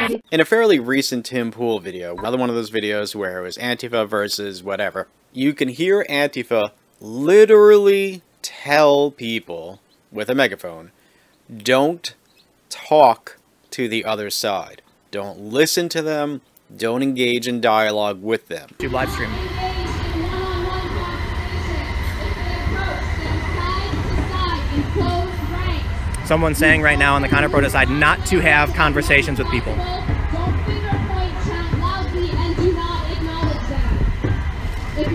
In a fairly recent Tim Pool video, another one of those videos where it was Antifa versus whatever, you can hear Antifa literally tell people with a megaphone, don't talk to the other side. Don't listen to them. Don't engage in dialogue with them. To live stream. Someone's saying right now on the counter protest side not to have conversations with people.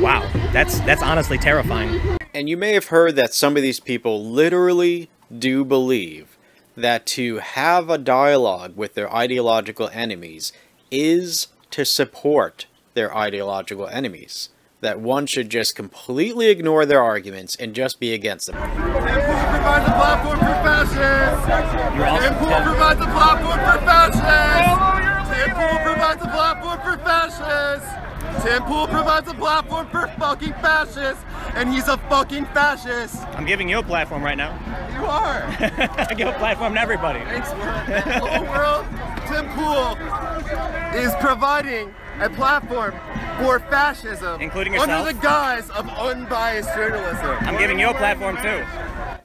Wow, that's honestly terrifying. And you may have heard that some of these people literally do believe that to have a dialogue with their ideological enemies is to support their ideological enemies. That one should just completely ignore their arguments and just be against them. Tim Pool provides a platform for fascists! Tim Pool provides a platform for fascists! Tim Pool provides a platform for fascists! Tim Pool provides a platform for fucking fascists! And he's a fucking fascist! I'm giving you a platform right now. You are! I give a platform to everybody. Thanks, hello world! Tim Pool is providing a platform for fascism, including yourself, under the guise of unbiased journalism. I'm giving you a platform too.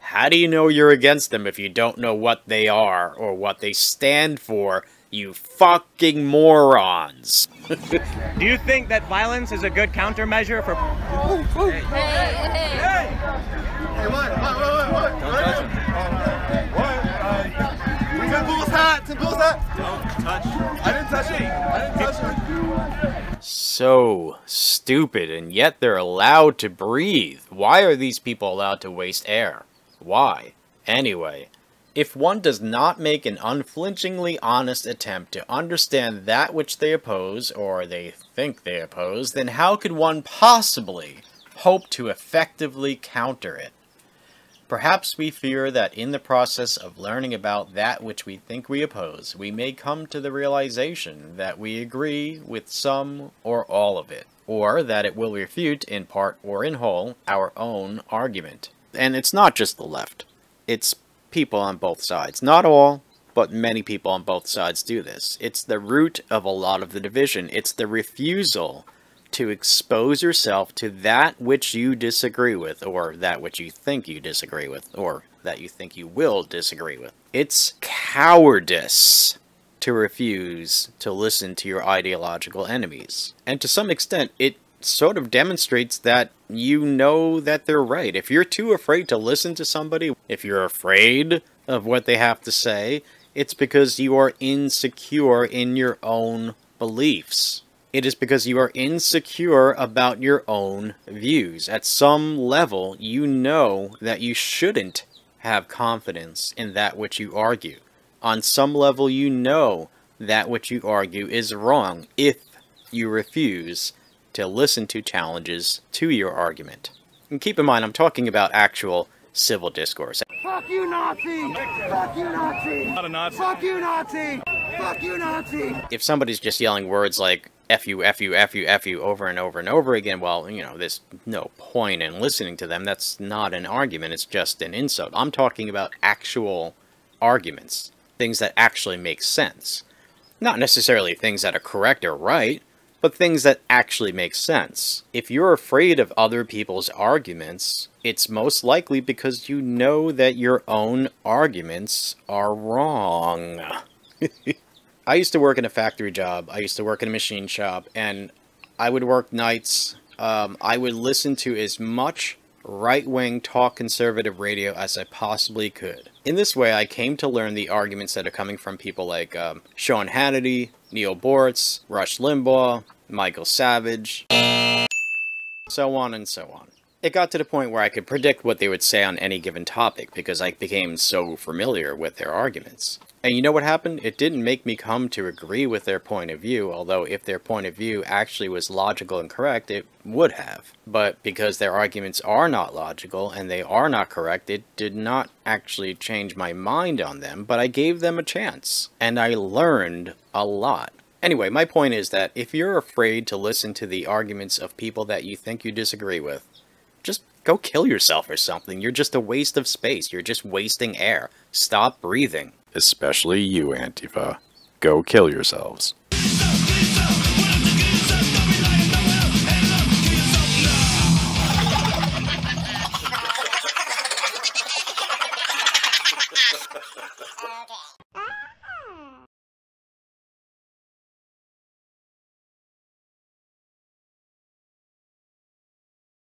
How do you know you're against them if you don't know what they are or what they stand for, you fucking morons? Do you think that violence is a good countermeasure for... Hey, what? Don't touch him. Tim Pool's hat! Tim Pool's hat! Don't touch. I didn't touch it. I didn't touch it. So stupid, and yet they're allowed to breathe. Why are these people allowed to waste air? Why? Anyway, if one does not make an unflinchingly honest attempt to understand that which they oppose, or they think they oppose, then how could one possibly hope to effectively counter it? Perhaps we fear that in the process of learning about that which we think we oppose, we may come to the realization that we agree with some or all of it, or that it will refute, in part or in whole, our own argument. And it's not just the left. It's people on both sides. Not all, but many people on both sides do this. It's the root of a lot of the division. It's the refusal to expose yourself to that which you disagree with, or that which you think you disagree with, or that you think you will disagree with. It's cowardice to refuse to listen to your ideological enemies. And to some extent, it sort of demonstrates that you know that they're right. If you're too afraid to listen to somebody, if you're afraid of what they have to say, it's because you are insecure in your own beliefs. It is because you are insecure about your own views. At some level, you know that you shouldn't have confidence in that which you argue. On some level, you know that which you argue is wrong if you refuse to listen to challenges to your argument. And keep in mind, I'm talking about actual civil discourse. Fuck you, Nazi! Fuck you, Nazi! Not a Nazi. Fuck you, Nazi! Fuck you, Nazi! If somebody's just yelling words like F you, F you, F you, F you over and over and over again, well, you know, there's no point in listening to them. That's not an argument. It's just an insult. I'm talking about actual arguments. Things that actually make sense. Not necessarily things that are correct or right, but things that actually make sense. If you're afraid of other people's arguments, it's most likely because you know that your own arguments are wrong. I used to work in a factory job. I used to work in a machine shop, and I would work nights. I would listen to as much right-wing talk conservative radio as I possibly could. In this way, I came to learn the arguments that are coming from people like Sean Hannity, Neil Boortz, Rush Limbaugh, Michael Savage, so on and so on. It got to the point where I could predict what they would say on any given topic because I became so familiar with their arguments. And you know what happened? It didn't make me come to agree with their point of view, although if their point of view actually was logical and correct, it would have. But because their arguments are not logical and they are not correct, it did not actually change my mind on them, but I gave them a chance. And I learned a lot. Anyway, my point is that if you're afraid to listen to the arguments of people that you think you disagree with, just go kill yourself or something. You're just a waste of space. You're just wasting air. Stop breathing. Especially you, Antifa. go kill yourselves.